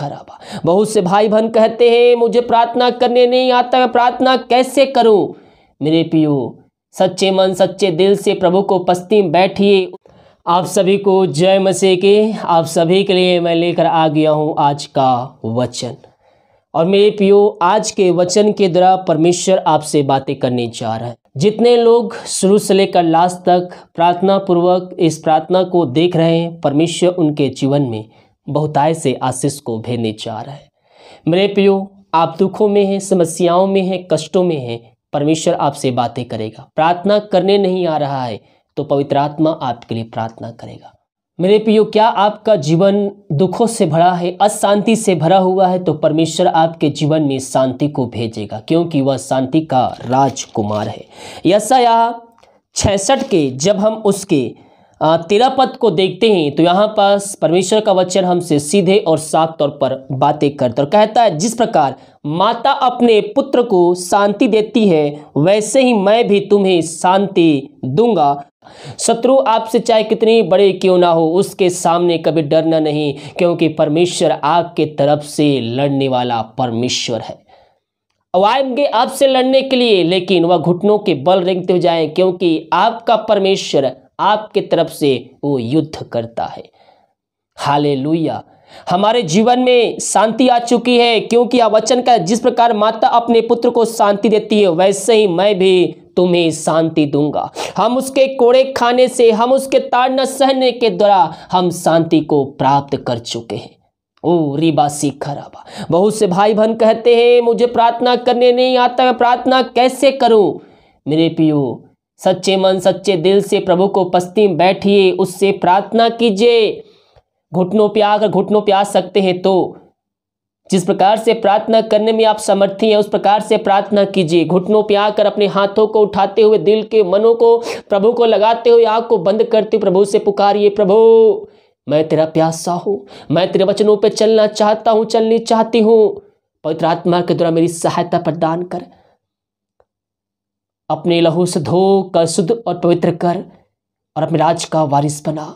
खराबा। बहुत से भाई बहन कहते हैं मुझे प्रार्थना करने नहीं आता, मैं प्रार्थना कैसे करूं। मेरे प्रियो, सच्चे मन सच्चे दिल से प्रभु को उपस्थिति में बैठिए। आप सभी को जय मसीह के। आप सभी के लिए मैं लेकर आ गया हूं आज का वचन। और मेरे प्रियो, आज के वचन के द्वारा परमेश्वर आपसे बातें करने जा रहा है। जितने लोग शुरू से लेकर लास्ट तक प्रार्थना पूर्वक इस प्रार्थना को देख रहे हैं, परमेश्वर उनके जीवन में बहुतायत से आशीष को भेजने जा रहा है। मेरे प्रियो, आप दुखों में हैं, समस्याओं में हैं, कष्टों में हैं, परमेश्वर आपसे बातें करेगा। प्रार्थना करने नहीं आ रहा है तो पवित्र आत्मा आपके लिए प्रार्थना करेगा। मेरे प्रियो, क्या आपका जीवन दुखों से भरा है, अशांति से भरा हुआ है, तो परमेश्वर आपके जीवन में शांति को भेजेगा, क्योंकि वह शांति का राजकुमार है। यशायाह 66 के जब हम उसके 13 पद को देखते हैं तो यहाँ पास परमेश्वर का वचन हमसे सीधे और साफ तौर पर बातें करता और कहता है, जिस प्रकार माता अपने पुत्र को शांति देती है वैसे ही मैं भी तुम्हें शांति दूंगा। शत्रु आपसे चाहे कितनी बड़े क्यों ना हो, उसके सामने कभी डरना नहीं, क्योंकि परमेश्वर आपके तरफ से लड़ने वाला परमेश्वर है। अब आएंगे आपसे लड़ने के लिए, लेकिन वह घुटनों के बल रेंगते हो जाएं, क्योंकि आपका परमेश्वर आपके तरफ से वो युद्ध करता है। हालेलुया। हमारे जीवन में शांति आ चुकी है, क्योंकि यह वचन का, जिस प्रकार माता अपने पुत्र को शांति देती है वैसे ही मैं भी तुम्हें शांति दूंगा। हम उसके कोड़े खाने से, हम उसके ताड़ना सहने के द्वारा हम शांति को प्राप्त कर चुके हैं। ओ रिबासी खराबा। बहुत से भाई बहन कहते हैं मुझे प्रार्थना करने नहीं आता, मैं प्रार्थना कैसे करूं। मेरे प्रियो, सच्चे मन सच्चे दिल से प्रभु को उपस्थिति में बैठिए, उससे प्रार्थना कीजिए। घुटनों पे आकर घुटनों पे आ सकते हैं तो जिस प्रकार से प्रार्थना करने में आप समर्थी हैं उस प्रकार से प्रार्थना कीजिए। घुटनों पे आकर अपने हाथों को उठाते हुए, दिल के मनों को प्रभु को लगाते हुए, आँख को बंद करते हुए प्रभु से पुकारिए, प्रभु मैं तेरा प्यासा हूँ, मैं तेरे वचनों पे चलना चाहता हूँ, चलनी चाहती हूँ। पवित्र आत्मा के द्वारा मेरी सहायता प्रदान कर, अपने लहू से धो कर शुद्ध और पवित्र कर और अपने राज का वारिस बना।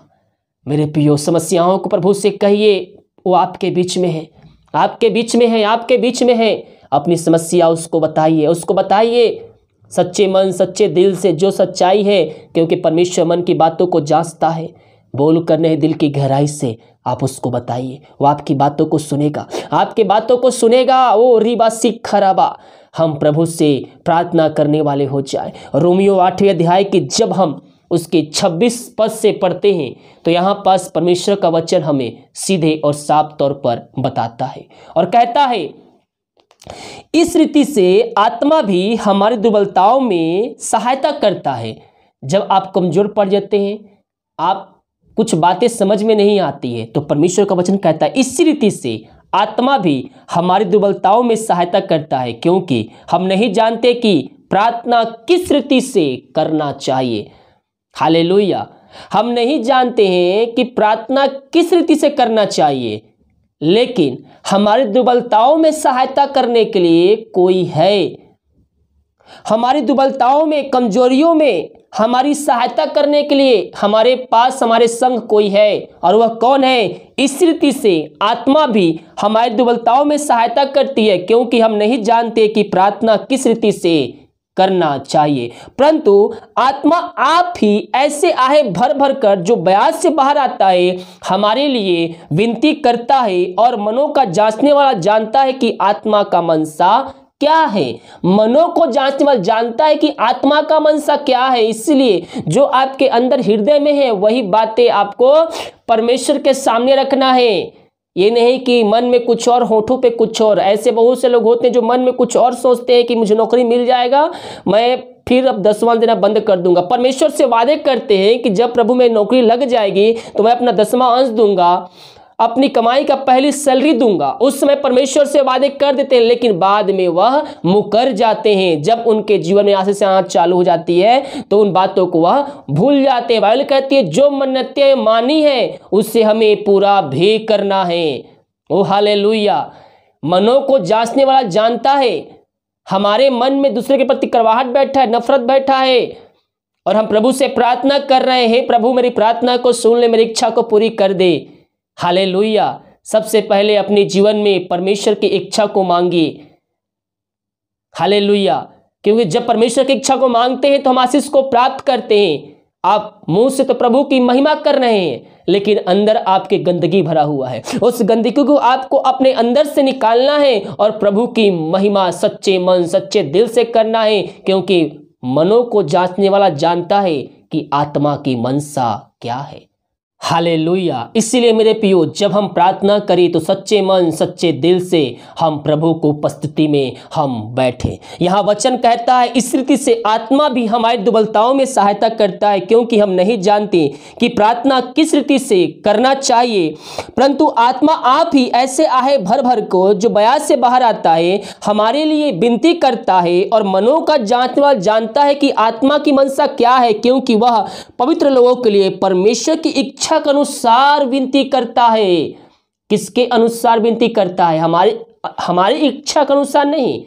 मेरे प्रियो, समस्याओं को प्रभु से कहिए, वो आपके बीच में है, आपके बीच में है, आपके बीच में है। अपनी समस्या उसको बताइए, उसको बताइए सच्चे मन सच्चे दिल से, जो सच्चाई है, क्योंकि परमेश्वर मन की बातों को जांचता है। बोल करने है दिल की गहराई से, आप उसको बताइए, वो आपकी बातों को सुनेगा, आपकी बातों को सुनेगा। ओ रिबासी खराबा। हम प्रभु से प्रार्थना करने वाले हो जाए। रोमियो 8वें अध्याय की जब हम उसके 26 पद से पढ़ते हैं तो यहाँ पास परमेश्वर का वचन हमें सीधे और साफ तौर पर बताता है और कहता है, इस रीति से आत्मा भी हमारी दुर्बलताओं में सहायता करता है। जब आप कमजोर पड़ जाते हैं, आप कुछ बातें समझ में नहीं आती है, तो परमेश्वर का वचन कहता है इसी रीति से आत्मा भी हमारी दुर्बलताओं में सहायता करता है, क्योंकि हम नहीं जानते कि प्रार्थना किस रीति से करना चाहिए। हालेलुया। हम नहीं जानते हैं कि प्रार्थना किस रीति से करना चाहिए, लेकिन हमारी दुर्बलताओं में सहायता करने के लिए कोई है। हमारी दुर्बलताओं में, कमजोरियों में हमारी सहायता करने के लिए हमारे पास, हमारे संग कोई है, और वह कौन है। इस रीति से आत्मा भी हमारी दुर्बलताओं में सहायता करती है, क्योंकि हम नहीं जानते कि प्रार्थना किस रीति से करना चाहिए, परंतु आत्मा आप ही ऐसे आहे भर भर कर जो बयान से बाहर आता है, हमारे लिए विनती करता है, और मनों का जांचने वाला जानता है कि आत्मा का मनसा क्या है। मनों को जांचने वाला जानता है कि आत्मा का मनसा क्या है। इसलिए जो आपके अंदर हृदय में है वही बातें आपको परमेश्वर के सामने रखना है। ये नहीं कि मन में कुछ और, होठों पे कुछ और। ऐसे बहुत से लोग होते हैं जो मन में कुछ और सोचते हैं कि मुझे नौकरी मिल जाएगा, मैं फिर अब 10वां देना बंद कर दूंगा। परमेश्वर से वादे करते हैं कि जब प्रभु में नौकरी लग जाएगी तो मैं अपना 10वां अंश दूंगा, अपनी कमाई का पहली सैलरी दूंगा। उस समय परमेश्वर से वादे कर देते हैं, लेकिन बाद में वह मुकर जाते हैं। जब उनके जीवन में आंखें से आंख चालू हो जाती है तो उन बातों को वह भूल जाते हैं। बाइबल कहती है जो मन्नतें मानी है उससे हमें पूरा भी करना है। ओ हालेलुया। मनों को जांचने वाला जानता है, हमारे मन में दूसरे के प्रति कड़वाहट बैठा है, नफरत बैठा है, और हम प्रभु से प्रार्थना कर रहे हैं, प्रभु मेरी प्रार्थना को सुन ले, मेरी इच्छा को पूरी कर दे। हालेलुया। सबसे पहले अपने जीवन में परमेश्वर की इच्छा को मांगिए। हालेलुया। क्योंकि जब परमेश्वर की इच्छा को मांगते हैं तो हम आशीष को प्राप्त करते हैं। आप मुंह से तो प्रभु की महिमा कर रहे हैं, लेकिन अंदर आपके गंदगी भरा हुआ है। उस गंदगी को आपको अपने अंदर से निकालना है और प्रभु की महिमा सच्चे मन सच्चे दिल से करना है, क्योंकि मनों को जांचने वाला जानता है कि आत्मा की मनसा क्या है। हालेलुया। इसीलिए मेरे प्रियो, जब हम प्रार्थना करें तो सच्चे मन सच्चे दिल से हम प्रभु को उपस्थिति में हम बैठे। यहाँ वचन कहता है, इस रीति से आत्मा भी हमारी दुर्बलताओं में सहायता करता है, क्योंकि हम नहीं जानते कि प्रार्थना किस रीति से करना चाहिए, परंतु आत्मा आप ही ऐसे आहे भर भर को जो बयान से बाहर आता है हमारे लिए विनती करता है, और मनों का जांचने वाला जानता है कि आत्मा की मनसा क्या है, क्योंकि वह पवित्र लोगों के लिए परमेश्वर की इच्छा के अनुसार विनती करता है। किसके अनुसार विनती करता है? हमारी इच्छा के अनुसार नहीं,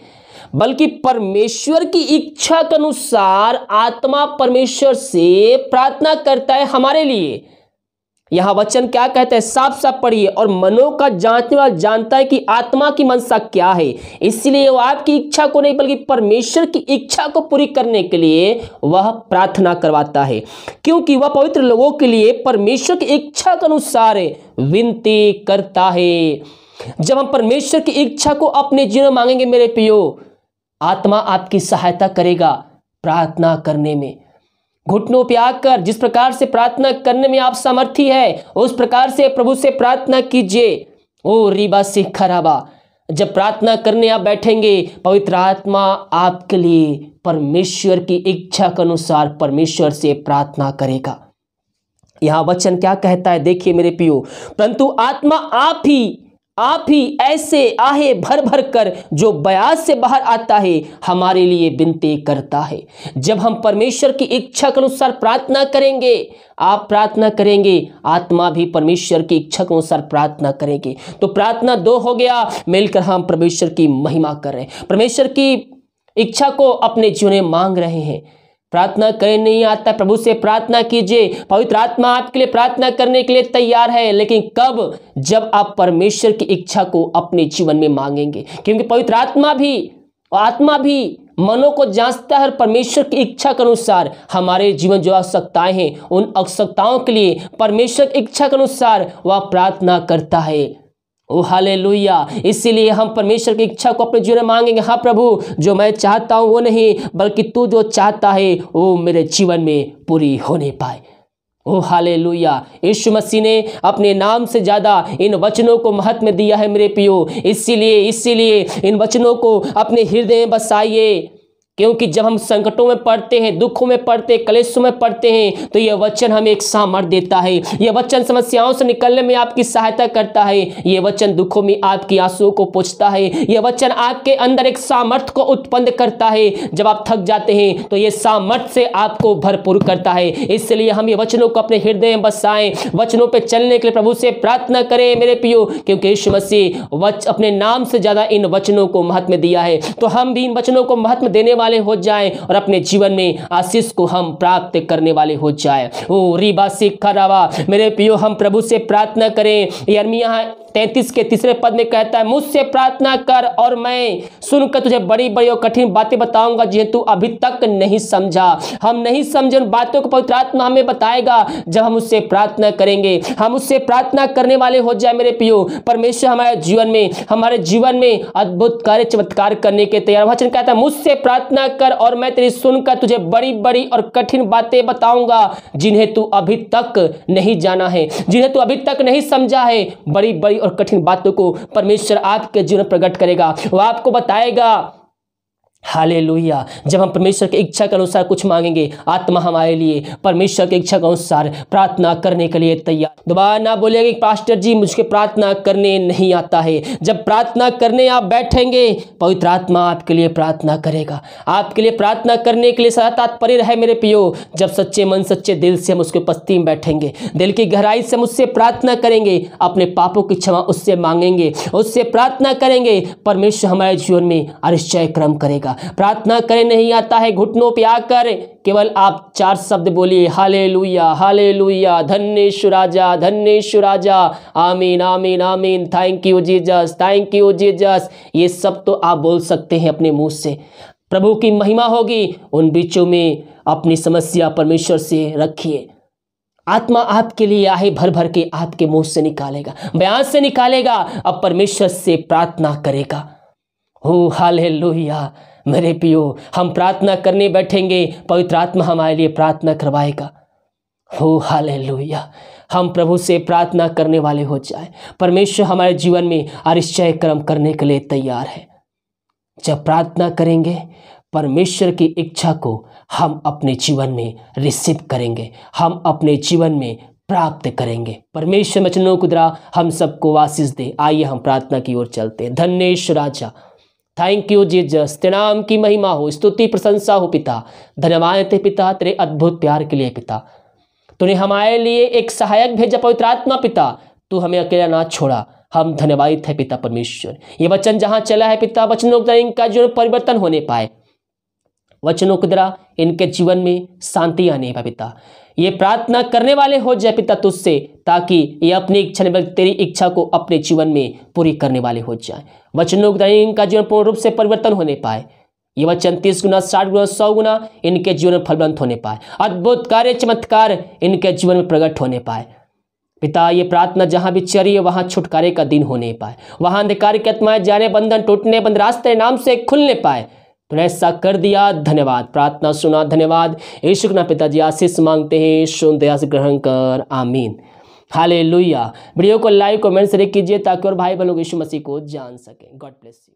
बल्कि परमेश्वर की इच्छा के अनुसार आत्मा परमेश्वर से प्रार्थना करता है हमारे लिए। यहां वचन क्या कहता है? साफ साफ पढ़िए। और मनों का जांचने वाला जानता है कि आत्मा की मनसा क्या है, इसलिए वह आपकी इच्छा को नहीं बल्कि परमेश्वर की इच्छा को पूरी करने के लिए वह प्रार्थना करवाता है, क्योंकि वह पवित्र लोगों के लिए परमेश्वर की इच्छा के अनुसार विनती करता है। जब हम परमेश्वर की इच्छा को अपने जीवन में मांगेंगे मेरे प्रियो, आत्मा आपकी सहायता करेगा प्रार्थना करने में। घुटनों पे आकर जिस प्रकार से प्रार्थना करने में आप सामर्थ्य है, उस प्रकार से प्रभु से प्रार्थना कीजिए। ओ रीबा से खराबा, जब प्रार्थना करने आप बैठेंगे, पवित्र आत्मा आपके लिए परमेश्वर की इच्छा के अनुसार परमेश्वर से प्रार्थना करेगा। यहां वचन क्या कहता है? देखिए मेरे प्रियो, परंतु आत्मा आप ही ऐसे आहे भर भर कर जो बयान से बाहर आता है हमारे लिए विनती करता है। जब हम परमेश्वर की इच्छा के अनुसार प्रार्थना करेंगे, आप प्रार्थना करेंगे, आत्मा भी परमेश्वर की इच्छा के अनुसार प्रार्थना करेंगे। तो प्रार्थना दो हो गया, मिलकर हम परमेश्वर की महिमा कर रहे हैं, परमेश्वर की इच्छा को अपने जीवन में मांग रहे हैं। प्रार्थना करने नहीं आता, प्रभु से प्रार्थना कीजिए। पवित्र आत्मा आपके लिए प्रार्थना करने के लिए तैयार है, लेकिन कब? जब आप परमेश्वर की इच्छा को अपने जीवन में मांगेंगे, क्योंकि पवित्र आत्मा भी मनों को जांचता है। परमेश्वर की इच्छा के अनुसार हमारे जीवन जो आवश्यकताएं हैं, उन आवश्यकताओं के लिए परमेश्वर की इच्छा के अनुसार वह प्रार्थना करता है। ओ हालेलुया। इसीलिए हम परमेश्वर की इच्छा को अपने जीवन में मांगेंगे। हाँ प्रभु, जो मैं चाहता हूं वो नहीं, बल्कि तू जो चाहता है वो मेरे जीवन में पूरी होने पाए। ओ हालेलुया। यीशु मसीह ने अपने नाम से ज्यादा इन वचनों को महत्व दिया है मेरे प्रियो। इसीलिए इन वचनों को अपने हृदय में बसाइए, क्योंकि जब हम संकटों में पड़ते हैं, दुखों में पड़ते हैं, क्लेशों में पड़ते हैं, तो यह वचन हमें एक सामर्थ्य देता है। यह वचन समस्याओं से निकलने में आपकी सहायता करता है। यह वचन दुखों में आपकी आंसुओं को पोंछता है। यह वचन आपके अंदर एक सामर्थ्य को उत्पन्न करता है। जब आप थक जाते हैं तो यह सामर्थ्य से आपको भरपूर करता है। इसलिए हम ये वचनों को अपने हृदय में बसाएं, वचनों पर चलने के लिए प्रभु से प्रार्थना करें मेरे प्रियो, क्योंकि यीशु मसीह अपने नाम से ज्यादा इन वचनों को महत्व दिया है। तो हम भी इन वचनों को महत्व देने वाले हो जाएं और अपने जीवन में आशीष को हम प्राप्त करने वाले हो जाएं। ओ रीबा सिक्खा रावा, मेरे प्रियो, हम प्रभु से प्रार्थना करें। यिर्मयाह 33 के 3 पद में कहता है, मुझसे प्रार्थना कर और मैं सुनकर तुझे बड़ी बड़ी और कठिन बातें बताऊंगा जिन्हें तू अभी तक नहीं समझा। हम नहीं समझे उन बातों को पवित्र आत्मा हमें बताएगा। जब हम उससे प्रार्थना करेंगे, हम उससे प्रार्थना करने वाले हो जाए मेरे प्रियो, परमेश्वर हमारे जीवन में अद्भुत कार्य चमत्कार करने के तैयार। वचन कहता है, मुझसे प्रार्थना कर और मैं तेरी सुनकर तुझे बड़ी बड़ी और कठिन बातें बताऊंगा जिन्हें तू अभी तक नहीं जाना है, जिन्हें तू अभी तक नहीं समझा है। बड़ी बड़ी और कठिन बातों को परमेश्वर आपके जीवन में प्रकट करेगा, वो आपको बताएगा। हालेलुया। जब हम परमेश्वर की इच्छा के अनुसार कुछ मांगेंगे, आत्मा हमारे लिए परमेश्वर की इच्छा के अनुसार प्रार्थना करने के लिए तैयार। दोबारा ना बोलिएगा कि पास्टर जी मुझे प्रार्थना करने नहीं आता है। जब प्रार्थना करने आप बैठेंगे, पवित्र आत्मा आपके लिए प्रार्थना करेगा। आपके लिए प्रार्थना करने के लिए सदा तात्पर्य रहे मेरे प्रियो। जब सच्चे मन सच्चे दिल से हम उसके उपस्थिति में बैठेंगे, दिल की गहराई से हम उससे प्रार्थना करेंगे, अपने पापों की क्षमा उससे मांगेंगे, उससे प्रार्थना करेंगे, परमेश्वर हमारे जीवन में आश्चर्य कर्म करेगा। का। प्रार्थना करने नहीं आता है, घुटनों पे आकर केवल आप 4 शब्द बोलिए, हालेलुया हालेलुया, धन्य यीशु राजा, धन्य यीशु राजा, आमीन आमीन आमीन, thank you Jesus, thank you Jesus. ये सब तो आप बोल सकते हैं अपने मुंह से, प्रभु की महिमा होगी। उन बीचों में अपनी समस्या परमेश्वर से रखिए। आत्मा आपके लिए आहे भर भर के आपके मुंह से निकालेगा, बयान से निकालेगा, अब परमेश्वर से प्रार्थना करेगा। हो हालेलुया मेरे पियो, हम प्रार्थना करने बैठेंगे, पवित्र आत्मा हमारे लिए प्रार्थना करवाएगा। हो हालेलुया, हम प्रभु से प्रार्थना करने वाले हो जाए। परमेश्वर हमारे जीवन में आश्चर्य कर्म करने के लिए तैयार है। जब प्रार्थना करेंगे, परमेश्वर की इच्छा को हम अपने जीवन में रिसीव करेंगे, हम अपने जीवन में प्राप्त करेंगे। परमेश्वर वचनों के द्वारा हम सबको आशीष दे। आइए हम प्रार्थना की ओर चलते हैं। धन्य यीशु राजा, थैंक यू जीसस, तेरे नाम की महिमा हो, स्तुति प्रशंसा हो पिता। धन्यवाद ते पिता तेरे अद्भुत प्यार के लिए पिता। तूने हमारे लिए एक सहायक भेजा पवित्र आत्मा पिता, तू हमें अकेला ना छोड़ा। हम धन्यवादित है पिता परमेश्वर। ये वचन जहाँ चला है पिता, वचनों का इनका जीवन परिवर्तन होने पाए, वचनों के द्वारा इनके जीवन में शांति आने पाए पिता। ये प्रार्थना करने वाले हो जाए पिता तुझसे, ताकि ये अपनी इच्छा नहीं बल्कि तेरी इच्छा को अपने जीवन में पूरी करने वाले हो जाए। वचनों के द्वारा इनका जीवन पूर्ण रूप से परिवर्तन होने पाए। ये वचन 30 गुना 60 गुना 100 गुना इनके जीवन में फलवंत होने पाए। अद्भुत कार्य चमत्कार इनके जीवन में प्रकट होने पाए पिता। ये प्रार्थना जहाँ भी चली है वहाँ छुटकारे का दिन होने पाए, वहाँ अंधकार की आत्माएं जाने, बंधन टूटने, बंद रास्ते नाम से खुलने पाए। तूने ऐसा कर दिया, धन्यवाद। प्रार्थना सुना, धन्यवाद। यीशु के नाम पिताजी आशीष मांगते हैं, यीशु दया से ग्रहण कर, आमीन हालेलुया। वीडियो को लाइक कमेंट शेयर कीजिए ताकि और भाई बहनों यीशु मसीह को जान सकें। God bless you.